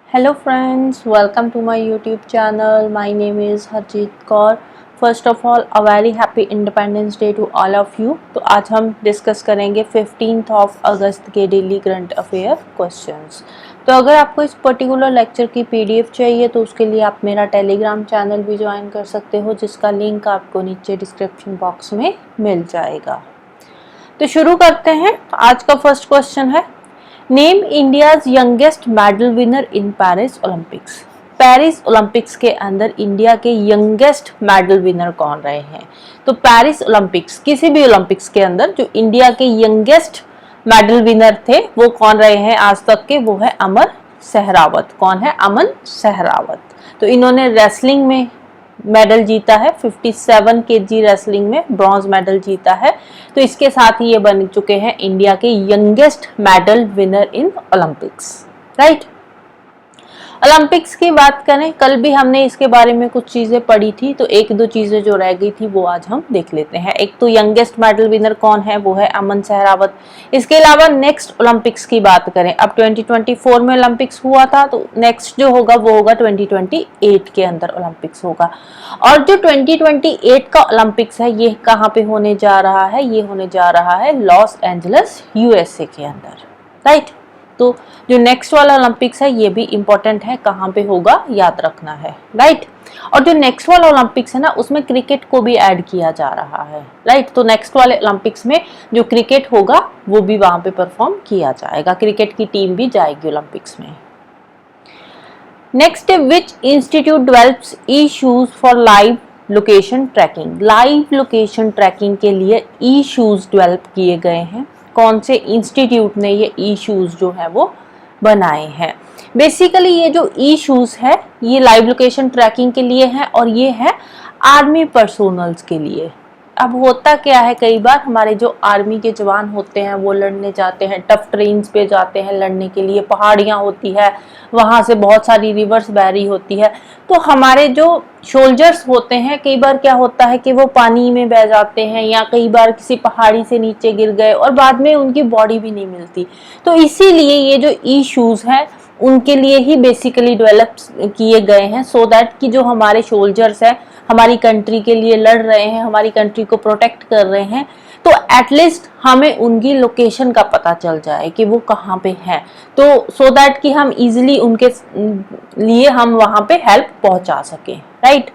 Hello friends, welcome to my YouTube channel. My name is Harjeet Kaur. First of all, a very happy Independence Day to all of you. तो आज हम discuss करेंगे 15th of अगस्त के daily current affair questions. तो अगर आपको इस particular lecture की PDF चाहिए तो उसके लिए आप मेरा टेलीग्राम चैनल भी ज्वाइन कर सकते हो, जिसका लिंक आपको नीचे डिस्क्रिप्शन बॉक्स में मिल जाएगा। तो शुरू करते हैं। आज का फर्स्ट क्वेश्चन है, name India's youngest medal winner in Paris Olympics. Paris Olympics के अंदर इंडिया के यंगेस्ट मेडल विनर कौन रहे हैं? तो पेरिस ओलंपिक्स, किसी भी ओलंपिक्स के अंदर जो इंडिया के यंगेस्ट मेडल विनर थे वो कौन रहे हैं आज तक के? वो है अमन सहरावत। कौन है? अमन सहरावत। तो इन्होंने रेसलिंग में मेडल जीता है, 57 kg रेसलिंग में ब्रॉन्ज मेडल जीता है। तो इसके साथ ही ये बन चुके हैं इंडिया के youngest medal winner in Olympics. Right, Olympics की बात करें, कल भी हमने इसके बारे में कुछ चीजें पढ़ी थी, तो एक दो चीजें जो रह गई थी वो आज हम देख लेते हैं। एक तो यंगेस्ट मेडल विनर कौन है, वो है अमन सहरावत। इसके अलावा नेक्स्ट ओलंपिक्स की बात करें, अब 2024 में ओलंपिक्स हुआ था, तो नेक्स्ट जो होगा वो होगा 2028 के अंदर ओलंपिक्स होगा। और जो 2028 का ओलंपिक्स है ये कहाँ पे होने जा रहा है? ये होने जा रहा है लॉस एंजलिस USA के अंदर। राइट, तो जो नेक्स्ट वाला ओलंपिक्स है ये भी इंपॉर्टेंट है, कहाँ पे होगा याद रखना है। राइट, और जो नेक्स्ट वाला ओलंपिक्स है ना उसमें क्रिकेट को भी ऐड किया जा रहा है। राइट, तो नेक्स्ट वाले ओलंपिक्स में जो क्रिकेट होगा वो भी वहां पे परफॉर्म किया जाएगा, क्रिकेट की टीम भी जाएगी ओलंपिक्स में। नेक्स्ट है, which institute develops E shoes for live location tracking. Live location tracking के लिए ई शूज डेवलप किए गए हैं। कौन से इंस्टीट्यूट ने ये ई शूज जो है वो बनाए हैं? बेसिकली ये जो ई शूज है ये लाइव लोकेशन ट्रैकिंग के लिए है और ये है आर्मी पर्सोनल्स के लिए। अब होता क्या है, कई बार हमारे जो आर्मी के जवान होते हैं वो लड़ने जाते हैं, टफ ट्रेन्स पे जाते हैं लड़ने के लिए, पहाड़ियाँ होती है, वहाँ से बहुत सारी रिवर्स बह रही होती है, तो हमारे जो सोल्जर्स होते हैं कई बार क्या होता है कि वो पानी में बह जाते हैं या कई बार किसी पहाड़ी से नीचे गिर गए और बाद में उनकी बॉडी भी नहीं मिलती। तो इसीलिए ये जो ई शूज है उनके लिए ही बेसिकली डेवलप किए गए हैं, सो दैट कि जो हमारे सोल्जर्स हैं हमारी कंट्री के लिए लड़ रहे हैं, हमारी कंट्री को प्रोटेक्ट कर रहे हैं, तो एटलीस्ट हमें उनकी लोकेशन का पता चल जाए कि वो कहाँ पे हैं, तो सो दैट कि हम इजीली उनके लिए हम वहाँ पे हेल्प पहुँचा सकें। राइट,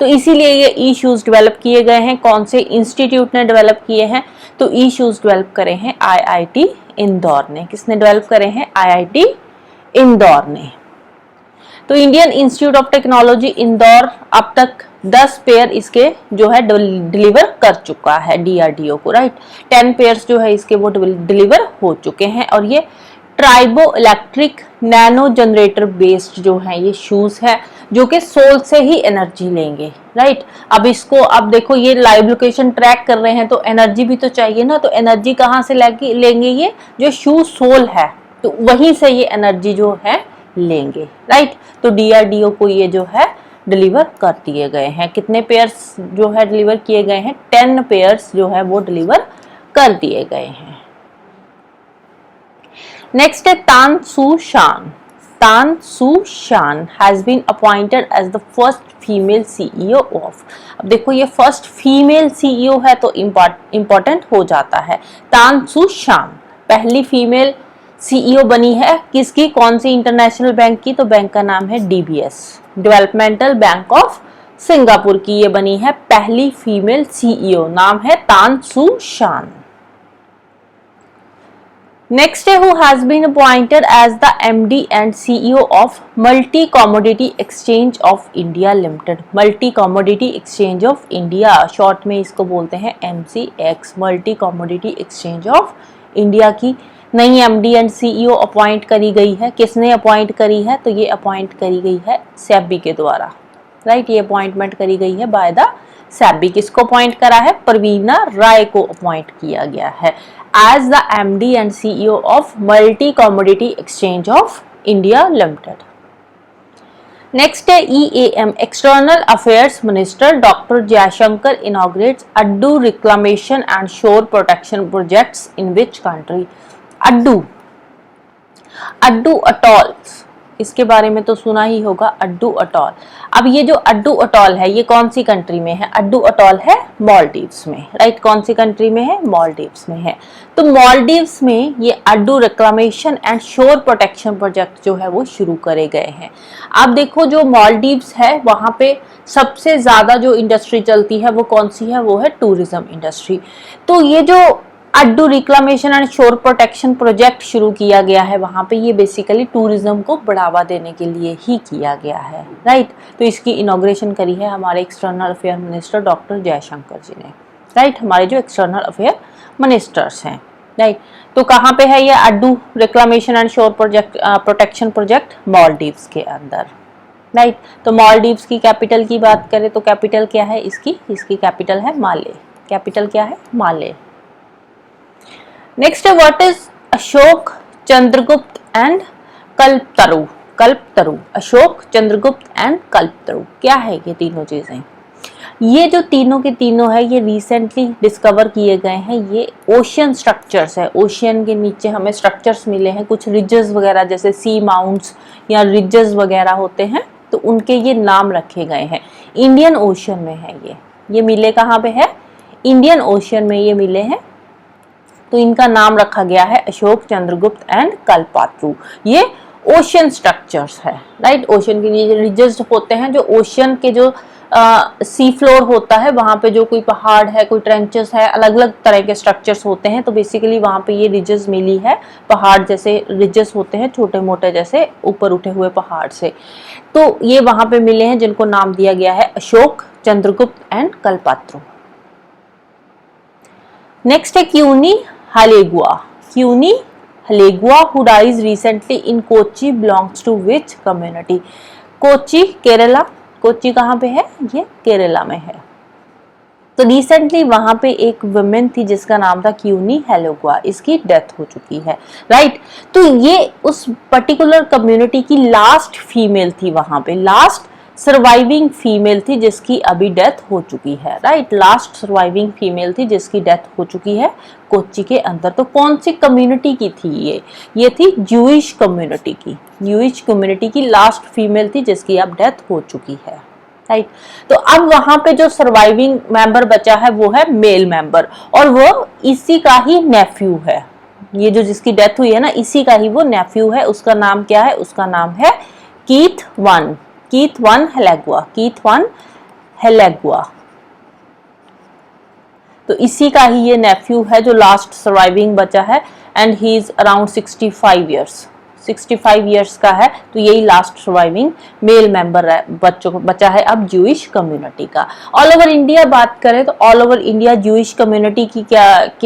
तो इसीलिए ये ई शूज डेवलप किए गए हैं। कौन से इंस्टीट्यूट ने डेवलप किए हैं? तो ई शूज डेवलप करे हैं IIT इंदौर ने। किसने डेवलप करे हैं? IIT इंदौर ने। तो Indian institute of technology Indore अब तक 10 पेयर इसके जो है डिलीवर कर चुका है DRDO को। राइट, 10 पेयर्स जो है इसके वो डिलीवर हो चुके हैं और ये tribo electric nano generator based जो है ये शूज है जो कि सोल से ही एनर्जी लेंगे। राइट, अब इसको अब देखो ये लाइव लोकेशन ट्रैक कर रहे हैं तो एनर्जी भी तो चाहिए ना, तो एनर्जी कहाँ से लेंगे? ये जो शूज सोल है तो वहीं से ये एनर्जी जो है लेंगे। राइट, तो DRDO को ये जो है डिलीवर कर दिए गए हैं। कितने पेयर्स जो है डिलीवर किए गए हैं? 10 पेयर्स जो है वो डिलीवर कर दिए गए हैं। नेक्स्ट है तान सू शान। Tan Su Shan has been appointed as the first female CEO of. अब देखो ये फर्स्ट फीमेल CEO है तो इम्पोर्टेंट हो जाता है। तान सू शान पहली फीमेल CEO बनी है किसकी? कौन सी इंटरनेशनल बैंक की? तो बैंक का नाम है DBS, developmental bank of Singapore की ये बनी है पहली फीमेल CEO। नाम है तान सू शान। नेक्स्ट है, who has been appointed as the MD and CEO of multi commodity exchange of India Limited. Multi commodity exchange of India, short में इसको बोलते हैं MCX, Multi commodity exchange of India की नई MD and CEO appoint करी गई है। किसने अपॉइंट करी है? तो ये अपॉइंट करी गई है SEBI के द्वारा। राइट, ये अपॉइंटमेंट करी गई है बाय द SEBI। किसको अपॉइंट करा है? परवीना राय को अपॉइंट किया गया है as the MD and CEO of multi commodity exchange of India limited. Next है EAM, external affairs minister doctor Jaishankar inaugurates Addu reclamation and shore protection projects in which country? Addu atolls इसके बारे में तो सुना ही होगा, अड्डू अटॉल। अब ये जो अड्डू अटॉल है ये कौन सी कंट्री में है? अड्डू अटॉल है मालदीव्स में, राइट। कौन सी कंट्री में है? मालदीव्स में है। तो मालदीव्स में ये Addu reclamation and shore protection project जो है वो शुरू करे गए हैं। आप देखो जो मालदीव्स है वहां पे सबसे ज्यादा जो इंडस्ट्री चलती है वो कौन सी है? वो है टूरिज्म इंडस्ट्री। तो ये जो Addu reclamation and shore protection project शुरू किया गया है वहां पे, ये बेसिकली टूरिज्म को बढ़ावा देने के लिए ही किया गया है, राइट। तो इसकी इनॉग्रेशन करी है हमारे external affair minister doctor Jaishankar ji ने, राइट। हमारे जो एक्सटर्नल अफेयर मिनिस्टर्स हैं, राइट। तो कहाँ पे है ये Addu reclamation and shore protection project? Maldives के अंदर, राइट। तो मालदीव्स की कैपिटल की बात करें तो कैपिटल क्या है इसकी? इसकी कैपिटल है माले। कैपिटल क्या है? माले। नेक्स्ट है what is Ashok, Chandragupta and Kalpataru? Kalpataru, Ashok, Chandragupta and Kalpataru, क्या है ये तीनों चीजें? ये जो तीनों के तीनों है ये रिसेंटली डिस्कवर किए गए हैं। ये ओशियन स्ट्रक्चर्स है, ओशियन के नीचे हमें स्ट्रक्चर्स मिले हैं, कुछ रिजेस वगैरह जैसे सी माउंट्स या रिजेस वगैरह होते हैं, तो उनके ये नाम रखे गए हैं। इंडियन ओशियन में है ये मिले कहाँ पे है? इंडियन ओशियन में ये मिले हैं, तो इनका नाम रखा गया है अशोक, चंद्रगुप्त एंड कल्पतरु। ये ओशियन स्ट्रक्चर्स है, राइट। ओशियन के नीचे रिजेस होते हैं, जो ओशियन के जो सी फ्लोर होता है वहां पे जो कोई पहाड़ है, कोई ट्रेंचेस है, अलग अलग तरह के स्ट्रक्चर्स होते हैं। तो बेसिकली वहां पे ये रिजेस मिली है, पहाड़ जैसे रिजेस होते हैं, छोटे मोटे जैसे ऊपर उठे हुए पहाड़ से। तो ये वहां पे मिले हैं जिनको नाम दिया गया है अशोक, चंद्रगुप्त एंड कल्पतरु। नेक्स्ट है Queenie Hallegua. Queenie Hallegua who dies recently in Kochi belongs to which community? Kochi, Kerala. Kochi कहाँ पे है? ये केरला में है। तो रिसेंटली वहां पे एक वुमेन थी जिसका नाम था क्यूनी हलेगुआ, इसकी डेथ हो चुकी है, राइट। तो ये उस पर्टिकुलर कम्युनिटी की लास्ट फीमेल थी, वहां पे लास्ट सर्वाइविंग फीमेल थी जिसकी अभी डेथ हो चुकी है, राइट। लास्ट सर्वाइविंग फीमेल थी जिसकी डेथ हो चुकी है कोच्चि के अंदर। तो कौन सी कम्युनिटी की थी ये थी ज्यूइश कम्युनिटी की। ज्यूइश कम्युनिटी की लास्ट फीमेल थी जिसकी अब डेथ हो चुकी है, राइट। तो अब वहां पे जो सर्वाइविंग मेंबर बचा है वो है मेल मेंबर, और वो इसी का ही नेफ्यू है। ये जो जिसकी डेथ हुई है ना, इसी का ही वो नेफ्यू है। उसका नाम क्या है? उसका नाम है कीथ वन, कीथ वन हलेगुआ, कीथ वन हलेगुआ। तो इसी का ही ये नेफ्यू है जो लास्ट सर्वाइविंग बचा है, and he is around 65 years, 65 years का है। तो यही लास्ट सर्वाइविंग मेल मेंबर बचा है अब ज्यूइश कम्युनिटी का। ऑल ओवर इंडिया बात करें तो all over India Jewish community की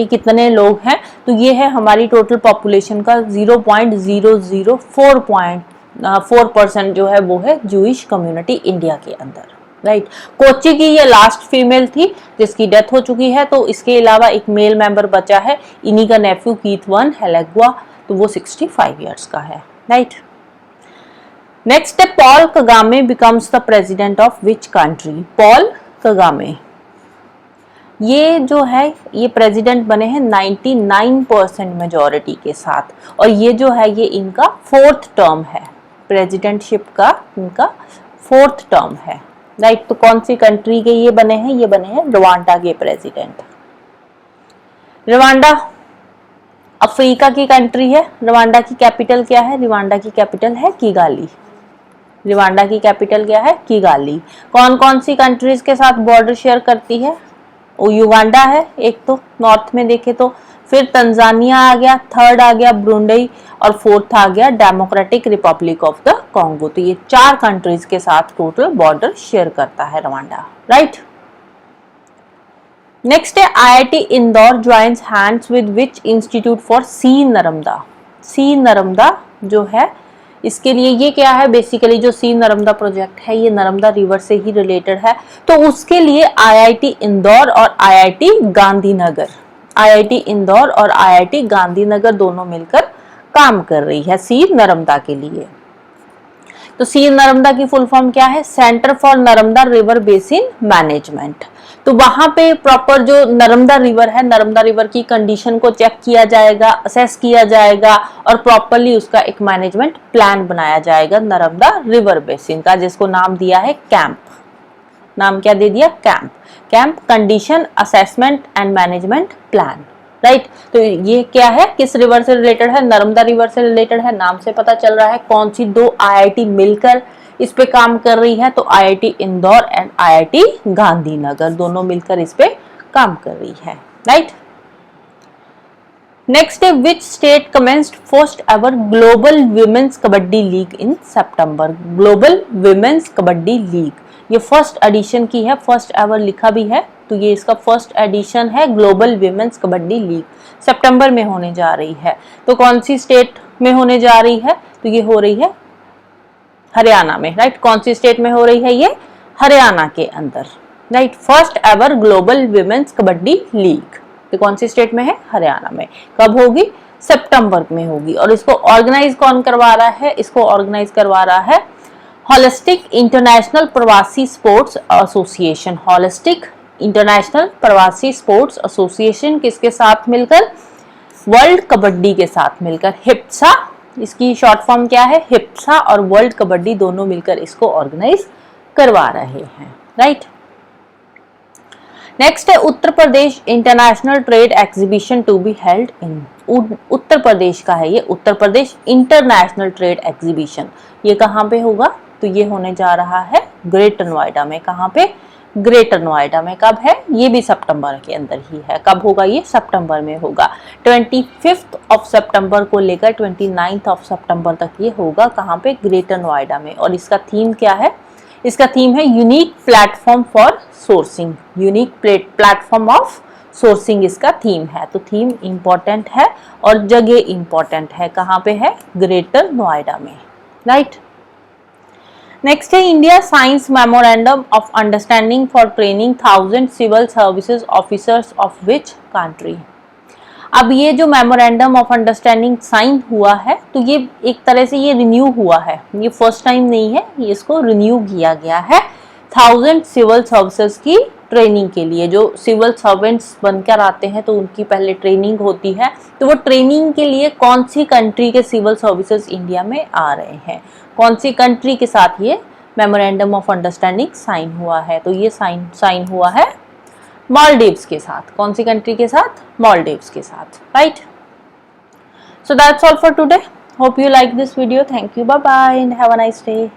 कितने लोग हैं? तो ये है हमारी टोटल पॉपुलेशन का 0.004% जो है वो है ज्यूइश कम्युनिटी इंडिया के अंदर, राइट। कोच्चि की ये लास्ट फीमेल थी जिसकी डेथ हो चुकी है। तो इसके अलावा एक मेल मेंबर बचा है, इन्हीं का नेफ्यू कीथ वन हलेगुआ, तो वो 65 ईयर्स का है, राइट। नेक्स्ट है Paul Kagame becomes the president of which country? Paul Kagame ये जो है ये प्रेसिडेंट बने हैं 99% मेजॉरिटी के साथ, और ये जो है ये इनका 4th टर्म है, प्रेसिडेंटशिप का इनका 4th टर्म है, राइट। तो कौन सी कंट्री के ये बने हैं? ये बने हैं रवांडा के प्रेसिडेंट। रवांडा अफ्रीका की कंट्री है। रवांडा की कैपिटल क्या है? रवांडा की कैपिटल है किगाली। रवांडा की कैपिटल क्या है? किगाली। कौन कौन सी कंट्रीज के साथ बॉर्डर शेयर करती है? युगांडा है एक, तो नॉर्थ में देखे तो, फिर तंजानिया आ गया, 3rd आ गया ब्रुंडई, और 4th आ गया democratic Republic of the Congo. तो ये 4 कंट्रीज के साथ टोटल बॉर्डर शेयर करता है रवांडा, राइट। नेक्स्ट है IIT Indore joins hands with which institute for C Narmada? C Narmada जो है इसके लिए ये क्या है? बेसिकली जो सी नर्मदा प्रोजेक्ट है ये नर्मदा रिवर से ही रिलेटेड है। तो उसके लिए IIT इंदौर और IIT गांधीनगर, IIT इंदौर और IIT गांधीनगर दोनों मिलकर काम कर रही है सी नर्मदा के लिए। तो सी नर्मदा की फुल फॉर्म क्या है? Centre for Narmada river basin management. तो वहां पे प्रॉपर जो नर्मदा रिवर है, नर्मदा रिवर की कंडीशन को चेक किया जाएगा, असेस किया जाएगा और प्रॉपरली उसका एक मैनेजमेंट प्लान बनाया जाएगा नर्मदा रिवर बेसिन का, जिसको नाम दिया है कैंप। नाम क्या दे दिया? Camp. Camp condition assessment and management plan, right. तो ये क्या है, किस रिवर से रिलेटेड है? नर्मदा रिवर से रिलेटेड है। नाम से पता चल रहा है कौन सी दो आईआईटी मिलकर इस पे काम कर रही है, तो IIT Indore and IIT Gandhinagar दोनों मिलकर इस पे काम कर रही है, राइट। नेक्स्ट है, which state commenced first ever global women's kabaddi league in September? Global women's kabaddi league, ये फर्स्ट एडिशन की है, फर्स्ट एवर लिखा भी है, तो ये इसका फर्स्ट एडिशन है। ग्लोबल विमेंस कबड्डी लीग सितंबर में होने जा रही है। तो कौन सी स्टेट में होने जा रही है? तो ये हो रही है हरियाणा में, राइट। कौन सी स्टेट में हो रही है? ये हरियाणा के अंदर, right. First ever global women's kabaddi league, तो कौन सी स्टेट में है? हरियाणा में। कब होगी? सितंबर में होगी। और इसको ऑर्गेनाइज कौन करवा रहा है? इसको ऑर्गेनाइज करवा रहा है होलिस्टिक इंटरनेशनल प्रवासी स्पोर्ट्स एसोसिएशन। होलिस्टिक इंटरनेशनल प्रवासी स्पोर्ट्स एसोसिएशन किसके साथ मिलकर? वर्ल्ड कबड्डी के साथ मिलकर। हिप्सा, इसकी शॉर्ट फॉर्म क्या है? हिप्सा और वर्ल्ड कबड्डी दोनों मिलकर इसको ऑर्गेनाइज करवा रहे हैं, राइट। नेक्स्ट है, Uttar Pradesh international trade exhibition to be held in. Uttar Pradesh का है ये, Uttar Pradesh international trade exhibition. ये कहाँ पे होगा? तो ये होने जा रहा है ग्रेटर नोएडा में। कहाँ पे? ग्रेटर नोएडा में। कब है? ये भी सितंबर के अंदर ही है। कब होगा? ये सितंबर में होगा। 25 ऑफ सितंबर को लेकर 29 ऑफ सितंबर तक ये होगा। कहाँ पे? ग्रेटर नोएडा में। और इसका थीम क्या है? इसका थीम है unique platform for sourcing. Unique platform of sourcing इसका थीम है। तो थीम इंपॉर्टेंट है और जगह इंपॉर्टेंट है। कहाँ पे है? ग्रेटर नोएडा में, राइट। नेक्स्ट है, India signs memorandum of understanding for training 1000 civil services officers of which country. अब ये जो मेमोरेंडम ऑफ अंडरस्टैंडिंग साइन हुआ है, तो ये एक तरह से ये रिन्यू हुआ है, ये फर्स्ट टाइम नहीं है, ये इसको रिन्यू किया गया है 1000 सिविल सर्विसेज की ट्रेनिंग के लिए। जो सिविल सर्वेंट्स बनकर आते हैं तो उनकी पहले ट्रेनिंग होती है, तो वो ट्रेनिंग के लिए कौन सी कंट्री के सिविल सर्विसेज इंडिया में आ रहे हैं, कौन सी कंट्री के साथ ये मेमोरेंडम ऑफ अंडरस्टैंडिंग साइन हुआ है? तो ये साइन हुआ है मालदीव्स के साथ। कौन सी कंट्री के साथ? मालदीव्स के साथ, right. So that's all for today. Hope you like this video. Thank you, bye bye and have a nice day.